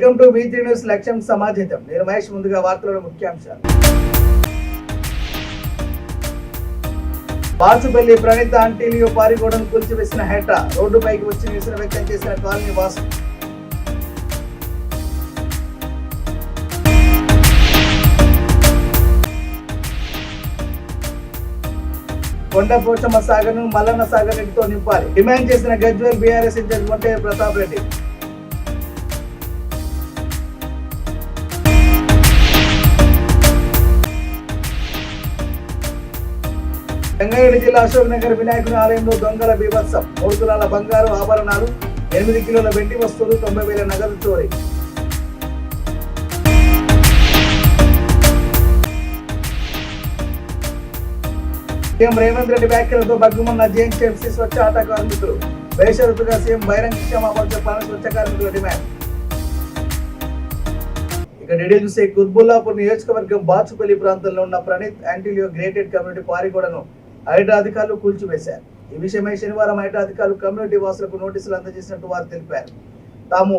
Welcome to V3 news లక్ష్యం సమాజితం. నేను మహేష్. ముందుగా వార్తల ముఖ్యాంశాలు. బాచుపల్లి ప్రణీత ఆంటీలియో పారిగోడను కూల్చివేసిన హెట రోడ్డుపైకి వచ్చి నిరసన వ్యక్తం చేసిన కాలనీ వాసు. కొండపోచమ్మ సాగర్ ను మల్లన్న సాగర్ నీటితో నింపాలి డిమాండ్ చేసిన గజ్వేల్ బీఆర్ఎస్ ఇన్ఛార్జ్ వంటే ప్రతాప్ రెడ్డి. రంగారెడ్డి జిల్లా అశోక్ నగర్ వినాయకుని ఆలయంలో దొంగల బీభత్సం. 3 తులాల బంగారు ఆభరణాలు, 8 కిలోల వెండి వస్తువులు, 90,000 నగదు చోరీ. సీఎం రేవంత్ రెడ్డి వ్యాఖ్యలతో బగ్గుమన్న జేఎన్టీఎంసీ స్వచ్ఛ ఆట కార్మికులు. బేషరతుగా సీఎం బహిరంగ క్షమాపణ చెప్పాలని స్వచ్ఛ కార్మికుల డిమాండ్. ఇక డీటెయిల్ చూసే కుత్బుల్లాపూర్ నియోజకవర్గం బాచుపల్లి ప్రాంతంలో ఉన్న ప్రణీత్ ఆంటీలియో గ్రేటెడ్ కమ్యూనిటీ పారిగోడను హైడ్రా అధికారులు కూల్చివేశారు. ఈ విషయమై శనివారం హైడ్రా అధికారులు కమ్యూనిటీ వాసులకు నోటీసులు అందజేసినట్టు వారు తెలిపారు. తాము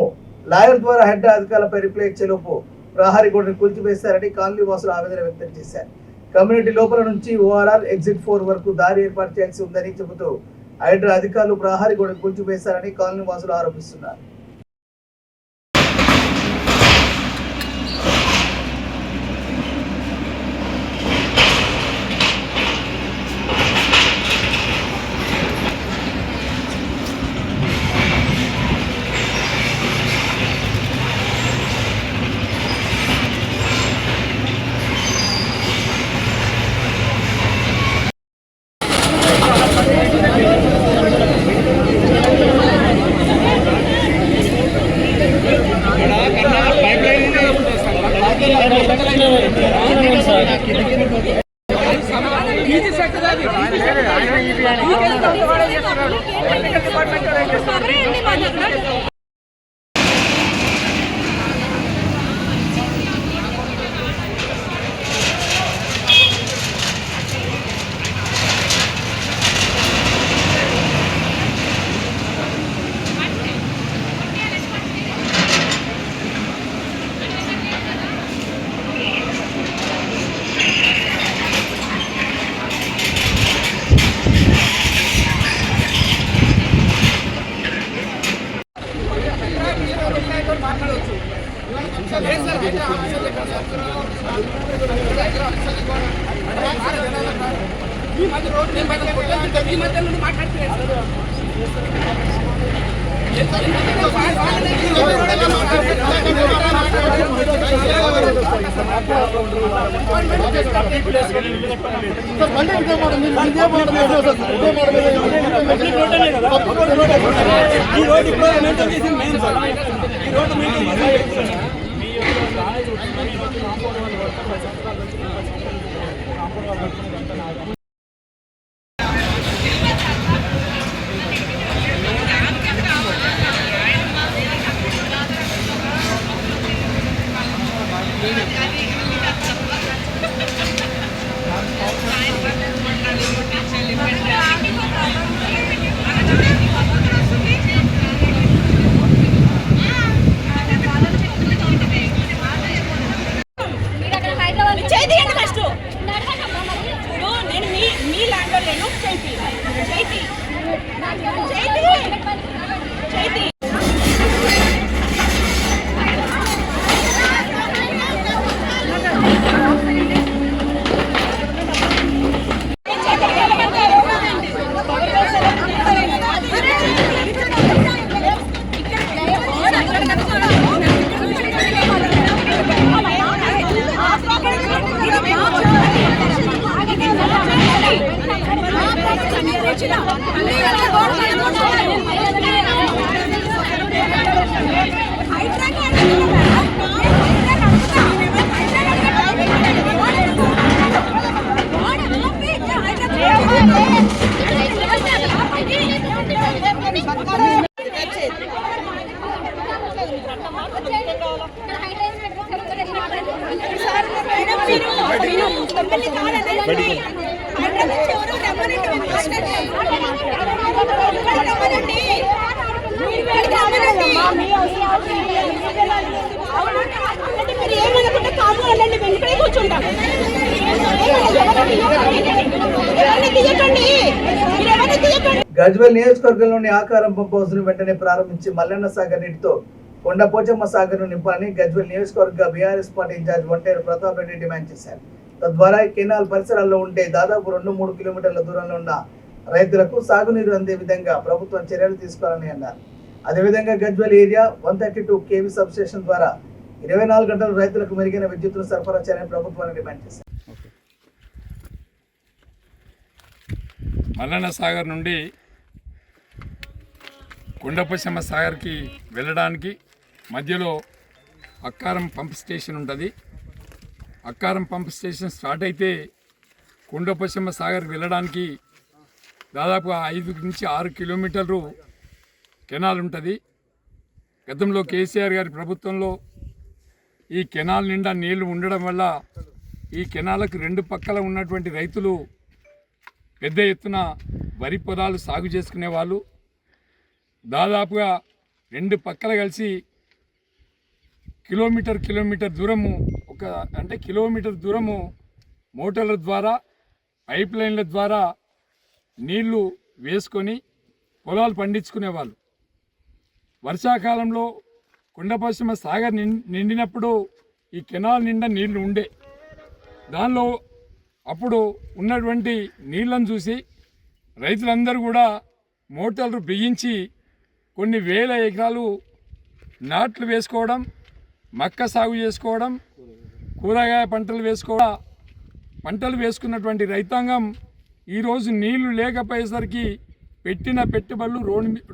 లాయర్ ద్వారా హైడ్రా అధికారులపై రిప్లై ఇచ్చేలోపు ప్రహారీ గోడను కూల్చివేశారని కాలనీ వాసులు ఆవేదన వ్యక్తం చేశారు. కమ్యూనిటీ లోపల నుంచి ORR ఎగ్జిట్ 4 వరకు దారి ఏర్పాటు చేయాల్సి ఉందని చెబుతూ హైడ్రా అధికారులు ప్రహారీ గోడను కూల్చివేశారని కాలనీ వాసులు ఆరోపిస్తున్నారు. రమ్మనండి తీసుకుంటాం. గజ్వేల్ నియోజకవర్గంలోని ఆకారం పంప్ హౌస్ ను వెంటనే ప్రారంభించి మల్లన్న సాగర్ నీటితో కొండపోచమ్మ సాగర్ ను నింపాలని గజ్వేల్ నియోజకవర్గ BRS party incharge Vanteru Pratap Reddy demand చేశారు. తద్వారా ఈ కెనాల్ పరిసరాల్లో ఉంటే దాదాపు 2-3 కిలోమీటర్ల దూరంలో ఉన్న రైతులకు సాగునీరు అందే విధంగా ప్రభుత్వం చర్యలు తీసుకోవాలని అన్నారు. అదేవిధంగా Gajwel area 132 kV sub station ద్వారా 24 గంటలు రైతులకు మెరుగైన విద్యుత్తును సరఫరా చేయాలని ప్రభుత్వాన్ని డిమాండ్ చేశారు. మల్లన్న సాగర్ నుండి కొండపోచమ్మ సాగర్కి వెళ్ళడానికి మధ్యలో అక్కారం పంప్ స్టేషన్ ఉంటుంది. అక్కారం పంప్ స్టేషన్ స్టార్ట్ అయితే కొండపోచమ్మ సాగర్కి వెళ్ళడానికి దాదాపు 5 నుంచి 6 కిలోమీటర్లు కెనాల్ ఉంటుంది. గతంలో కేసీఆర్ గారి ప్రభుత్వంలో ఈ కెనాల్ నిండా నీళ్లు ఉండడం వల్ల ఈ కెనాల్కి 2 పక్కల ఉన్నటువంటి రైతులు పెద్ద ఎత్తున వరి పొలాలు సాగు చేసుకునేవాళ్ళు. దాదాపుగా 2 పక్కల కలిసి కిలోమీటర్ దూరము కిలోమీటర్ దూరము మోటార్ల ద్వారా పైప్ లైన్ల ద్వారా నీళ్లు వేసుకొని పొలాలు పండించుకునేవాళ్ళు. వర్షాకాలంలో కొండపోచమ్మ సాగర్ నిండినప్పుడు ఈ కెనాల్ నిండా నీళ్లు ఉండే దానిలో అప్పుడు ఉన్నటువంటి నీళ్లను చూసి రైతులందరూ కూడా మోటార్లు బిగించి కొన్ని వేల ఎకరాలు నాట్లు వేసుకోవడం, మక్క సాగు చేసుకోవడం, కూరగాయ పంటలు వేసుకున్నటువంటి రైతాంగం ఈరోజు నీళ్లు లేకపోయేసరికి పెట్టిన పెట్టుబడులు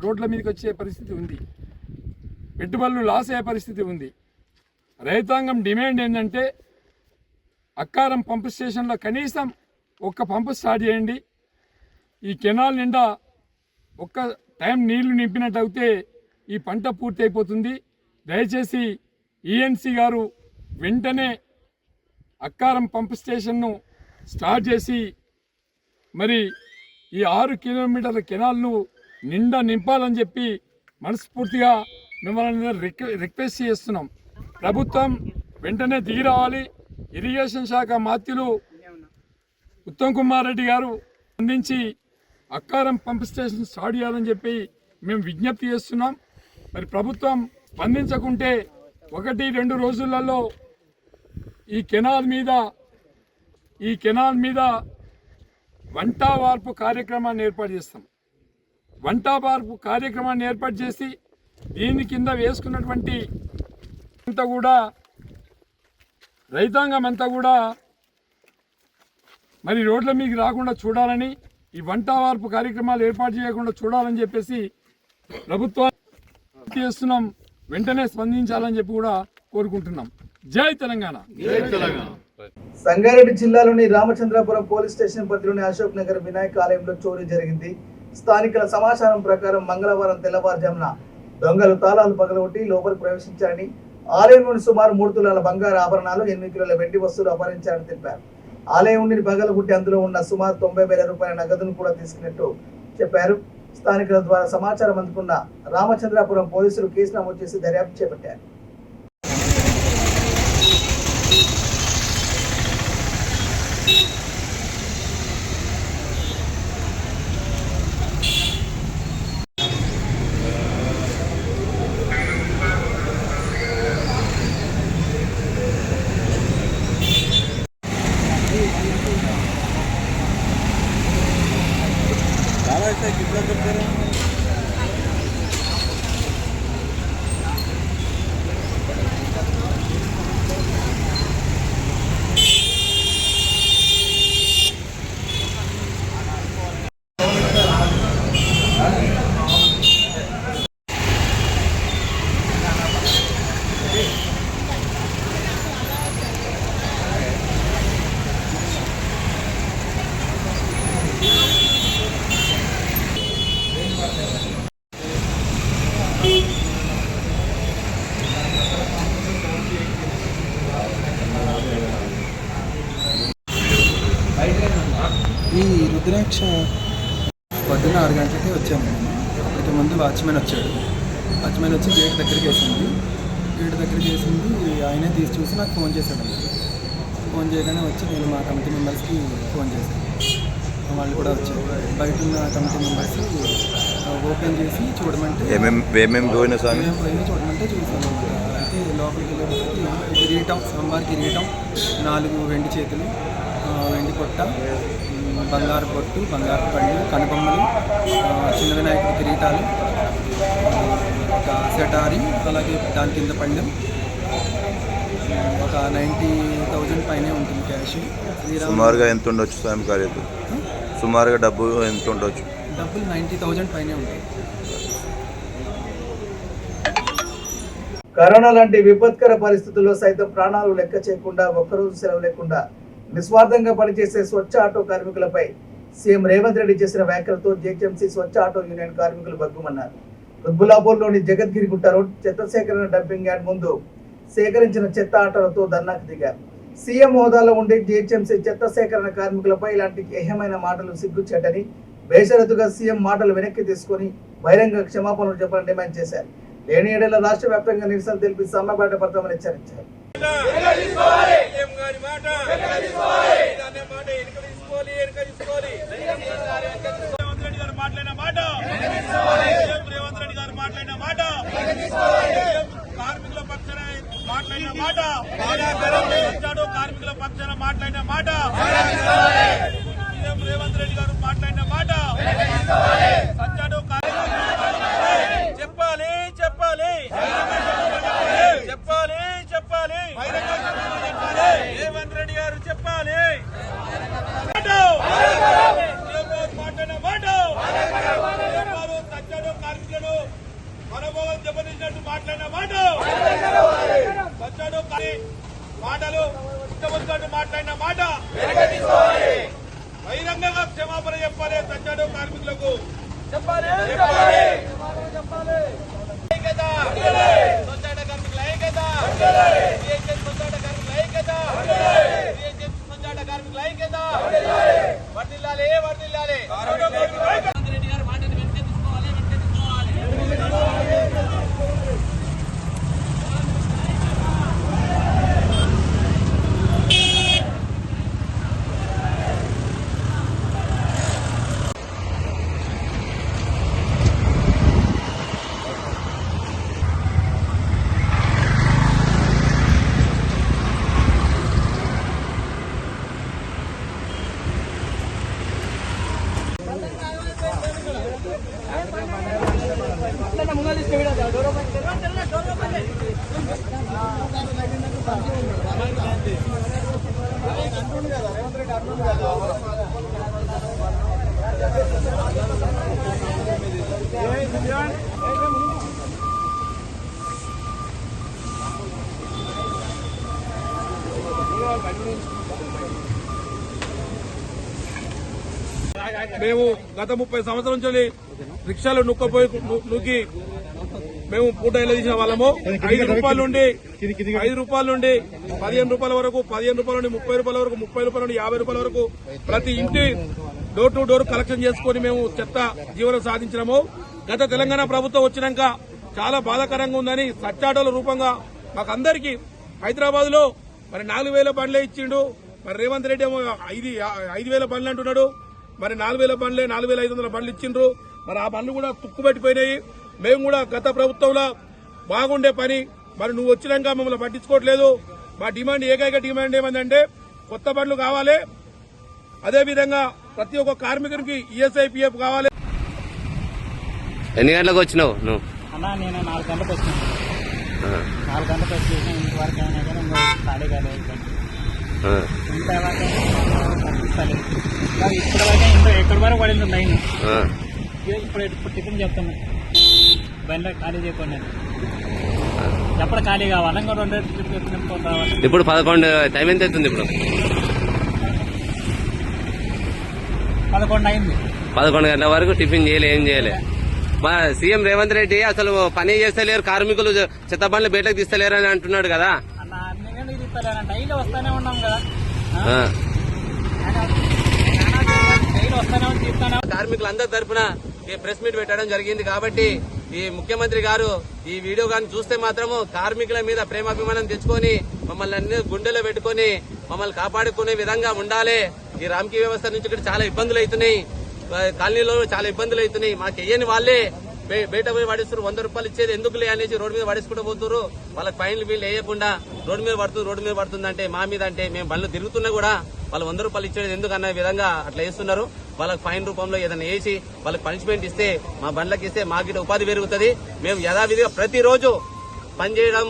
రోడ్ల మీదకి వచ్చే పరిస్థితి ఉంది. పెట్టుబడులు లాస్ అయ్యే పరిస్థితి ఉంది. రైతాంగం డిమాండ్ ఏంటంటే అక్కారం పంపు స్టేషన్లో కనీసం ఒక్క పంపు స్టార్ట్ చేయండి. ఈ కెనాల్ నిండా ఒక్క టైం నీళ్లు నింపినట్టు అయితే ఈ పంట పూర్తి అయిపోతుంది. దయచేసి ఈఎన్సీ గారు వెంటనే అక్కారం పంపు స్టేషన్ను స్టార్ట్ చేసి మరి ఈ 6 కిలోమీటర్ల కెనాల్ను నిండా నింపాలని చెప్పి మనస్ఫూర్తిగా మిమ్మల్ని రిక్వెస్ట్ చేస్తున్నాం. ప్రభుత్వం వెంటనే దిగి రావాలి. ఇరిగేషన్ శాఖ మాత్యులు ఉత్తమ్ కుమార్ రెడ్డి గారు అందించి అక్కారం పంప్ స్టేషన్ స్టార్ట్ చేయాలని చెప్పి మేము విజ్ఞప్తి చేస్తున్నాం. మరి ప్రభుత్వం స్పందించకుంటే 1-2 రోజులలో ఈ కెనాల్ మీద వంటా వార్పు కార్యక్రమాన్ని ఏర్పాటు చేస్తాం. వంటా వార్పు కార్యక్రమాన్ని ఏర్పాటు చేసి దీని కింద వేసుకున్నటువంటి రైతాంగం అంతా కూడా మరి రోడ్ల మీదకి రాకుండా చూడాలని, ఈ వంటా వార్పు కార్యక్రమాలు ఏర్పాటు చేయకుండా చూడాలని చెప్పేసి ప్రభుత్వం చేస్తున్నాం. వెంటనే స్పందించాలని చెప్పి కూడా కోరుకుంటున్నాం. జై తెలంగాణ. సంగారెడ్డి జిల్లాలోని రామచంద్రాపురం పోలీస్ స్టేషన్ పరిధిలోని అశోక్ నగర్ వినాయక ఆలయంలో చోరీ జరిగింది. స్థానికుల సమాచారం ప్రకారం మంగళవారం తెల్లవారుజామున దొంగలు తాళాలు పగలగొట్టి లోపలికి ప్రవేశించారని, ఆలయంలోని సుమారు 3 తులాల బంగారు ఆభరణాలు, 8 కిలోల వెండి వస్తువులు అపహరించారని తెలిపారు. ఆలయం నుండి పగలగొట్టి అందులో ఉన్న సుమారు 90,000 రూపాయల నగదును కూడా తీసుకున్నట్టు చెప్పారు. స్థానికుల ద్వారా సమాచారం అందుకున్న రామచంద్రాపురం పోలీసులు కేసు నమోదు చేసి దర్యాప్తు చేపట్టారు. ఈ రుద్రాక్ష పొద్దున్న 6 గంటలకి వచ్చాము. అప్పటికి ముందు వాచ్మెన్ వచ్చాడు. వాచ్మెన్ వచ్చి గేట్ దగ్గరికి వేసింది. ఆయనే తీసి చూసి నాకు ఫోన్ చేశాడు. ఫోన్ చేయగానే వచ్చి నేను మా కమిటీ మెంబర్స్కి ఫోన్ చేశాను. వాళ్ళు కూడా వచ్చారు. బయట ఉన్న కమిటీ మెంబర్స్ ఓపెన్ చేసి చూడమంటే ఏమేమి పోయినా సార్ పోయి చూడమంటే చూసాను. అయితే లోపలికి వెళ్ళేటప్పటికి కిరీటం, స్వామివారి కిరీటం, 4 వెండి చేతులు, వెండి కొట్ట, బంగారు పొట్టు, బంగారు పళ్ళు, కనుబొమ్మలు, చిన్న వినాయకుడి కిరీటాలు, ఒక సెటారి, అలాగే దాని కింద పళ్ళెం, ఒక 90,000 పైనే ఉంటుంది క్యాష్. సుమారుగా ఎంత ఉండొచ్చు స్వామి కార్యకు? సుమారుగా డబ్బు ఎంత ఉండొచ్చు? డబ్బులు 90,000 పైనే ఉంటాయి. కరోనా లాంటి విపత్కర పరిస్థితుల్లో సైతం ప్రాణాలు లెక్క చేయకుండా ఒక్కరోజు సెలవు లేకుండా నిస్వార్థంగా పనిచేసే స్వచ్ఛ ఆటో కార్మికులపై సీఎం రేవంత్ రెడ్డి చేసిన వ్యాఖ్యలతో జేహెచ్ఎంసీ స్వచ్ఛ ఆటో యూనియన్ కార్మికులు బగ్గుమన్నారు. కుత్బుల్లాపూర్లోని జగద్గిరిగుట్ట రోడ్ చెత్త సేకరణ డంపింగ్ యార్డ్ ముందు సేకరించిన చెత్త ఆటోలతో ధర్నాకు దిగారు. సీఎం హోదాలో ఉండి జేహెచ్ఎంసీ చెత్త సేకరణ కార్మికులపై ఇలాంటి ఏహమైన మాటలు సిగ్గుచేటని బేషరతుగా సీఎం మాటలు వెనక్కి తీసుకుని బహిరంగ క్షమాపణలు చెప్పాలని డిమాండ్ చేశారు. లేని ఏడేళ్ల రాష్ట్ర వ్యాప్తంగా నిరసన తెలిపి సమ్మె బయటపడతామని హెచ్చరించారు. కార్మికుల పక్షాన మాట్లాడిన మాట, కార్మికుల పక్షాన మాట్లాడిన మాట, సీఎం రేవంత్ రెడ్డి గారు మాట్లాడిన మాట, చెప్పాలి చెప్పాలి చెప్పాలి చెప్పాలి రేవంత్ రెడ్డి గారు చెప్పాలి. మాట్లాడిన మాట, సజ్జాడు కార్మికులను మనోభావం దెబ్బతీసినట్టు మాట్లాడిన మాట, సజ్జాడు మాటలు ఇష్టపడినట్టు మాట్లాడిన మాట, బహిరంగంగా క్షమాపణ చెప్పాలి. సజ్జాడు కార్మికులకు చెప్పాలి చెప్పాలి చెప్పాలి. సొంచాట కార్మికుల ఐక్యత, సొంచాట కార్మికుల ఐక్యత, సొంచాట కార్మికుల ఐక్యత వర్ధిల్లాలి వర్ధిల్లాలి. రెడ్డి గారు మాటని వెనక్కి తీసుకోవాలి వెనక్కి తీసుకోవాలి. మేము గత 30 సంవత్సరాల నుంచి రిక్షాలు నూకి మేము పూట తీసిన వాళ్ళము. 5 రూపాయల నుండి 15 రూపాయల వరకు, 15 రూపాయల నుండి 30 రూపాయల వరకు, 30 రూపాయల నుండి 50 రూపాయల వరకు ప్రతి ఇంటి డోర్ టు డోర్ కలెక్షన్ చేసుకుని మేము చెత్త జీవనం సాధించినాము. గత తెలంగాణ ప్రభుత్వం వచ్చినాక చాలా బాధాకరంగా ఉందని సచ్చాటోల రూపంగా మాకందరికీ హైదరాబాద్ లో మరి 4,000 బండ్లే ఇచ్చిండు. మరి రేవంత్ రెడ్డి ఏమో 5,000 బండ్లు అంటున్నాడు. మరి 4,000 బండ్లే 4,500 బండ్లు ఇచ్చిండ్రు. మరి ఆ బండ్లు కూడా తుక్కుపెట్టిపోయినాయి. మేము కూడా గత ప్రభుత్వంలో బాగుండే పని, మరి నువ్వు వచ్చినాక మమ్మల్ని పట్టించుకోవట్లేదు. మా డిమాండ్ ఏకైక డిమాండ్ ఏమందంటే కొత్త బండ్లు కావాలి. అదేవిధంగా ప్రతి ఒక్క కార్మికునికి ఈఎస్ఐ పిఎఫ్ కావాలి. ఎన్ని గంటలకు వచ్చినావు నువ్వు? అన్నా నేను 4 గంటలకు వచ్చినాను. 4 గంటలకు వచ్చేసి ఇంటి వరకు అయినా కానీ ఇంకా ఖాళీ కాలేదు. ఇంత పంపిస్తాను ఇప్పటి వరకు ఇంట్లో ఎక్కడి వరకు పడింది లైన్. ఇప్పుడు టిఫిన్ చెప్తాను బండి ఖాళీ చేయకుండా ఎప్పుడు ఖాళీ కావాలి. ఇంకా 2 టిఫిన్ రావాలి. ఇప్పుడు 11 టైం ఎంత అవుతుంది? ఇప్పుడు 11 అయింది. 11 గంటల వరకు టిఫిన్ చేయలే, ఏం చేయలే. మా సీఎం రేవంత్ రెడ్డి అసలు పని చేస్తలేరు, కార్మికులు చెత్త బండ్లు బయటకు తీస్తలేరు అని అంటున్నాడు కదా. అన్న అన్ని గంటలకు తీస్తలేరు, డైలీ వస్తానే ఉన్నాం కదా. డైలీ వస్తానే తీస్తానే. కార్మికులందరి తరఫున ప్రెస్ మీట్ పెట్టడం జరిగింది కాబట్టి ఈ ముఖ్యమంత్రి గారు ఈ వీడియో కానీ చూస్తే మాత్రము కార్మికుల మీద ప్రేమాభిమానం తెచ్చుకొని మమ్మల్ని అన్ని గుండెలో పెట్టుకొని మమ్మల్ని కాపాడుకునే విధంగా ఉండాలి. ఈ రామ్కీ వ్యవస్థ నుంచి ఇక్కడ చాలా ఇబ్బందులు అవుతున్నాయి, కాలనీలో చాలా ఇబ్బందులు అవుతున్నాయి. మాకు వెయ్యని వాళ్ళే బయట పోయి పడిస్తారు. 100 రూపాయలు ఇచ్చేది ఎందుకులే అనేసి రోడ్డు మీద పడేసుకుంటూ పోతున్నారు. వాళ్ళకి ఫైన్లు వీళ్ళు వేయకుండా రోడ్డు మీద పడుతుందంటే మా మీద అంటే మేము బండ్లు తిరుగుతున్నా కూడా వాళ్ళు 100 రూపాయలు ఇచ్చేది ఎందుకు అన్న విధంగా అట్లా వేస్తున్నారు. వాళ్ళకి ఫైన్ రూపంలో ఏదైనా వేసి వాళ్ళకి పనిష్మెంట్ ఇస్తే మా బండ్లకి ఇస్తే మాకు ఉపాధి పెరుగుతుంది. మేము యథావిధిగా ప్రతిరోజు పనిచేయడం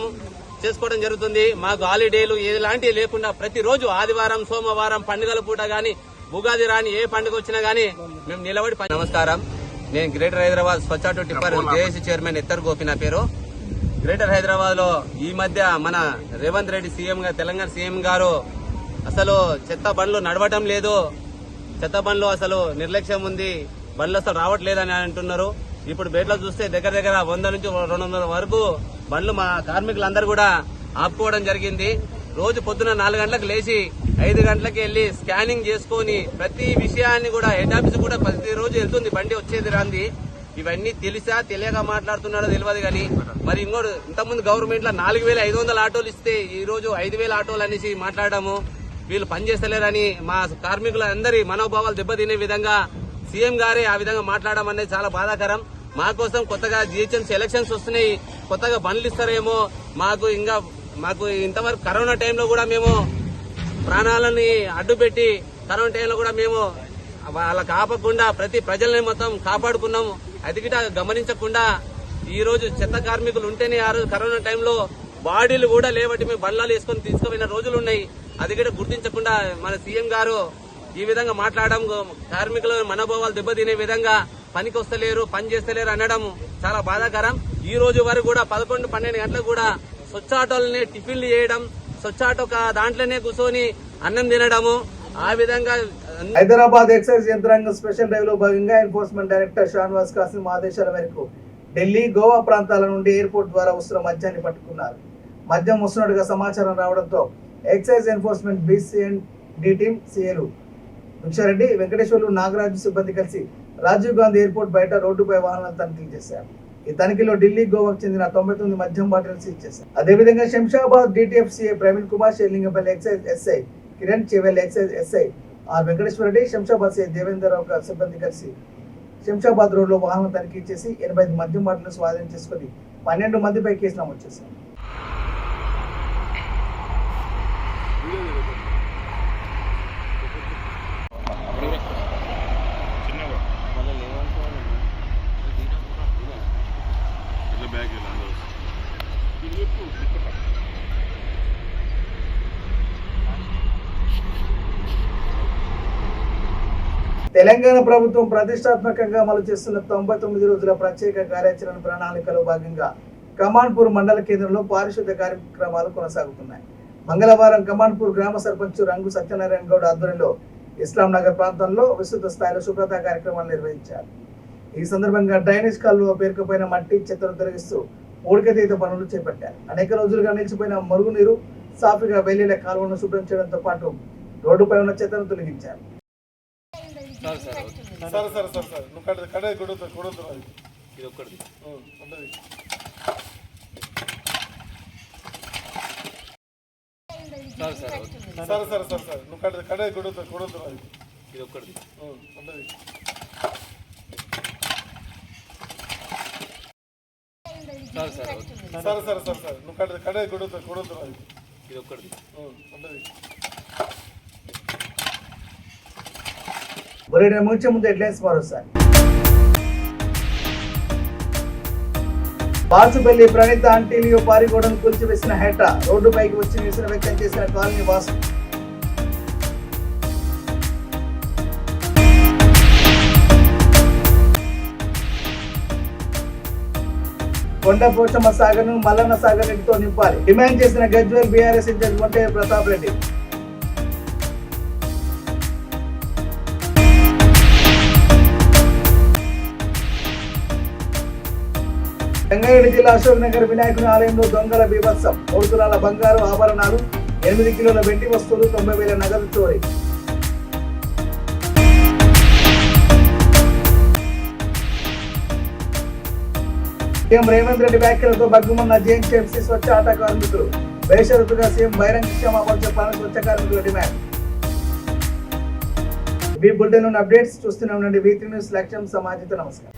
చేసుకోవడం జరుగుతుంది. మాకు హాలిడేలు ఎలాంటివి లేకుండా ప్రతిరోజు ఆదివారం, సోమవారం, పండుగల పూట గాని, ఉగాది రాని ఏ పండుగ వచ్చినా గానీ మేము నిలబడి నమస్కారం. నేను గ్రేటర్ హైదరాబాద్ స్వచ్ఛ ఆటో టిప్పర్ జేఏసీ చైర్మన్ ఎత్తర్ గోపి నా పేరు. గ్రేటర్ హైదరాబాద్ లో ఈ మధ్య మన రేవంత్ రెడ్డి సీఎం గారు, తెలంగాణ సీఎం గారు అసలు చెత్త బండ్లు నడవటం లేదు, చెత్త బండ్లు అసలు నిర్లక్ష్యం ఉంది, బండ్లు అసలు రావట్లేదని అంటున్నారు. ఇప్పుడు బయటలో చూస్తే దగ్గర 100 నుంచి 200 వరకు బండ్లు మా కార్మికులందరూ కూడా ఆపుకోవడం జరిగింది. రోజు పొద్దున 4 గంటలకు లేచి 5 గంటలకు వెళ్లి స్కానింగ్ చేసుకుని ప్రతి విషయాన్ని కూడా హెడ్ ఆఫీస్ కూడా ప్రతిరోజు వెళ్తుంది, బండి వచ్చేది రాంది. ఇవన్నీ తెలియక మాట్లాడుతున్నాడో తెలియదు కానీ మరి ఇంకోటి ఇంతకుముందు గవర్నమెంట్ లో 4,500 ఆటోలు ఇస్తే ఈ రోజు 5,000 ఆటోలు అనేసి మాట్లాడము. వీళ్ళు పనిచేస్తలేరని మా కార్మికులందరి మనోభావాలు దెబ్బతినే విధంగా సీఎం గారే ఆ విధంగా మాట్లాడడం అనేది చాలా బాధాకరం. మా కోసం కొత్తగా జిహెచ్ఎంసీ ఎలక్షన్స్ వస్తున్నాయి, కొత్తగా బండ్లు ఇస్తారేమో. మాకు ఇంతవరకు కరోనా టైంలో కూడా మేము ప్రాణాలని అడ్డుపెట్టి కరోనా టైంలో కూడా మేము వాళ్ళకి ఆపకుండా ప్రతి ప్రజల్ని మొత్తం కాపాడుకున్నాము. అది గిట గమనించకుండా ఈ రోజు చెత్త కార్మికులు ఉంటేనే ఆ రోజు కరోనా టైంలో బాడీలు కూడా లేవట్టి మేము బండ్లాలు వేసుకొని తీసుకుపోయిన రోజులు ఉన్నాయి. అది కూడా గుర్తించకుండా మన సీఎం గారు ఈ విధంగా మాట్లాడడం, కార్మికుల మనోభావాలు దెబ్బతినే విధంగా పనికి వస్తలేరు, పని చేస్తలేరు అనడం చాలా బాధాకరం. ఈ రోజు వరకు కూడా 11-12 గంటలకు కూడా స్వచ్ఛ ఆటోలని టిఫిన్లు చేయడం, స్వచ్ఛ ఆటో దాంట్లోనే కూర్చొని అన్నం తినడము, ఆ విధంగా హైదరాబాద్ ఎక్సైజ్ యంత్రాంగం స్పెషల్ డ్రైవ్ లో భాగంగా ఎన్ఫోర్స్మెంట్ డైరెక్టర్ షాన్వాస్ కాసిం ఆదేశాల మేరకు ఢిల్లీ, గోవా ప్రాంతాల నుండి ఎయిర్పోర్ట్ ద్వారా వస్తున్న మద్యాన్ని పట్టుకున్నారు. మద్యం వస్తున్నట్టుగా సమాచారం రావడంతో ఎక్సైజ్ ఎన్ఫోర్స్మెంట్ BC&D టీమ్ సీఏలు భిక్షారెడ్డి, వెంకటేశ్వర్లు, నాగరాజు సిబ్బంది కలిసి రాజీవ్ గాంధీ ఎయిర్పోర్ట్ బయట రోడ్డుపై వాహనాలను తనిఖీ చేశారు. ఈ తనిఖీలో ఢిల్లీ, గోవాకు చెందిన 99 మద్యం బాటిల్ సీజ్ చేశారు. అదేవిధంగా Shamshabad DTF CA Praveen Kumar, Serilingampally excise SI Kiran, Chevella excise SI R Venkateswarareddy, Shamshabad CA Devendrarao సిబ్బంది కలిసి శంషాబాద్ రోడ్ లో వాహనం తనిఖీ చేసి 85 మద్యం బాటిల్ స్వాధీనం చేసుకుని 12 మందిపై కేసు నమోదు చేశారు. తెలంగాణ ప్రభుత్వం ప్రతిష్టాత్మకంగా అమలు చేస్తున్న 99 రోజుల ప్రత్యేక కార్యాచరణ ప్రణాళికలో భాగంగా కమాన్పూర్ మండల కేంద్రంలో పారిశుద్ధ్య కార్యక్రమాలు కొనసాగుతున్నాయి. మంగళవారం కమాన్పూర్ గ్రామ సర్పంచ్ రంగు సత్యనారాయణ గౌడ్ ఆధ్వర్యంలో ఇస్లాం నగర్ ప్రాంతంలో విస్తృత స్థాయిలో శుభ్రత కార్యక్రమాలు నిర్వహించారు. ఈ సందర్భంగా డ్రైనేజ్ కాలువలో పేరుకుపోయిన మట్టి, చెత్తను తొలగిస్తూ పూడికతీత పనులు చేపట్టారు. అనేక రోజులుగా నిలిచిపోయిన మురుగునీరు సాఫీగా వెళ్లే కాలువను శుభ్రం చేయడంతో పాటు రోడ్డుపై ఉన్న చెత్తను తొలగించారు. బులెటిన్ ముగించే ముందు హెడ్లైన్స్ మరోసారి. బాచుపల్లి ప్రణీత ఆంటీలియో పారిగోడను కూల్చివేసిన హెట, రోడ్డుపైకి వచ్చి నిరసన వ్యక్తం చేసిన కాలనీ వాసులు. కొండపోచమ్మ సాగర్ను మల్లన్న సాగర్ నీటితో నింపాలి, డిమాండ్ చేసిన గజ్వేల్ బీఆర్ఎస్ ఇన్ఛార్జ్ వంటయ్య ప్రతాప్ రెడ్డి. రంగారెడ్డి జిల్లా అశోక్ నగర్ వినాయకుని ఆలయంలో దొంగల బీభత్సం, 3 తులాల బంగారు ఆభరణాలు, 8 కిలోల వెండి వస్తువులు, 90,000 నగదు చోరీ. సీఎం రేవంత్ రెడ్డి వ్యాఖ్యలతో బగ్గుమన్న JNTMC స్వచ్ఛ ఆట కార్మికులు, బేషరతుగా సీఎం బహిరంగ క్షమాపణ చెప్పాలని స్వచ్ఛ కార్మికుల డిమాండ్. ఇవి బులెటిన్ అప్డేట్స్ చూస్తూనే ఉండండి V3 న్యూస్. లక్ష్యం సమాజంతో. నమస్కారం.